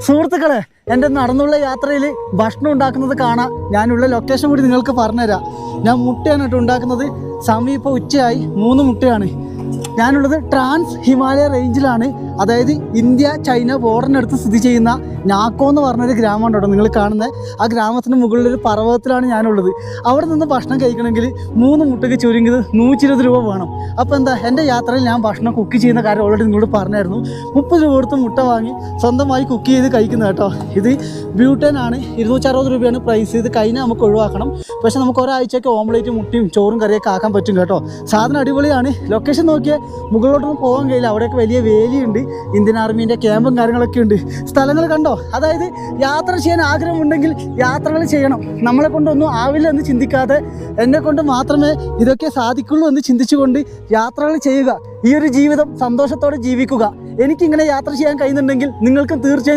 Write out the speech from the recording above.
സുഹൃത്തുക്കളെ, എൻ്റെ നടന്നുള്ള യാത്രയിൽ ഭക്ഷണം ഉണ്ടാക്കുന്നത് കാണാം. ഞാനുള്ള ലൊക്കേഷൻ കൂടി നിങ്ങൾക്ക് പറഞ്ഞുതരാം. ഞാൻ മുട്ടയാണ് കേട്ടോ ഉണ്ടാക്കുന്നത്. സമയം ഇപ്പോൾ ഉച്ചയായി. 3 മുട്ടയാണ്. ഞാനുള്ളത് ട്രാൻസ് ഹിമാലയ റേഞ്ചിലാണ്. അതായത് ഇന്ത്യ ചൈന ബോർഡറിനടുത്ത് സ്ഥിതി ചെയ്യുന്ന നാക്കോ എന്ന് പറഞ്ഞൊരു ഗ്രാമമാണ് കേട്ടോ നിങ്ങൾ കാണുന്നത്. ആ ഗ്രാമത്തിന് മുകളിലൊരു പർവ്വതത്തിലാണ് ഞാനുള്ളത്. അവിടെ നിന്ന് ഭക്ഷണം കഴിക്കണമെങ്കിൽ 3 മുട്ടയ്ക്ക് ചുരുങ്ങിയത് 120 രൂപ വേണം. അപ്പോൾ എന്താ, എൻ്റെ യാത്രയിൽ ഞാൻ ഭക്ഷണം കുക്ക് ചെയ്യുന്ന കാര്യം ഓൾറെഡി നിങ്ങളോട് പറഞ്ഞായിരുന്നു. 30 രൂപ കൊടുത്ത് മുട്ട വാങ്ങി സ്വന്തമായി കുക്ക് ചെയ്ത് കഴിക്കുന്നത് കേട്ടോ. ഇത് ബ്യൂട്ടൻ ആണ്. 260 രൂപയാണ് പ്രൈസ്. ഇത് കഴിഞ്ഞാൽ നമുക്ക് ഒഴിവാക്കണം. പക്ഷേ നമുക്ക് ഒരാഴ്ചയ്ക്ക് ഓംലേറ്റ് മുട്ടയും ചോറും കറിയൊക്കെ ആക്കാൻ പറ്റും കേട്ടോ. സാധനം അടിപൊളിയാണ്. ലൊക്കേഷൻ നോക്കിയാൽ മുകളിലോട്ടൊന്നും പോകാൻ കഴിയില്ല. അവിടെയൊക്കെ വലിയ വേലിയുണ്ട്. ഇന്ത്യൻ ആർമീൻ്റെ ക്യാമ്പും കാര്യങ്ങളൊക്കെ ഉണ്ട്. സ്ഥലങ്ങൾ കണ്ടോ? അതായത് യാത്ര ചെയ്യാൻ ആഗ്രഹമുണ്ടെങ്കിൽ യാത്രകൾ ചെയ്യണം. നമ്മളെ കൊണ്ടൊന്നും ആവില്ല എന്ന് ചിന്തിക്കാതെ എന്നെ കൊണ്ട് മാത്രമേ ഇതൊക്കെ സാധിക്കുള്ളൂ എന്ന് ചിന്തിച്ചുകൊണ്ട് യാത്രകൾ ചെയ്യുക. ഈ ഒരു ജീവിതം സന്തോഷത്തോടെ ജീവിക്കുക. എനിക്കിങ്ങനെ യാത്ര ചെയ്യാൻ കഴിയുന്നുണ്ടെങ്കിൽ നിങ്ങൾക്കും തീർച്ചയായും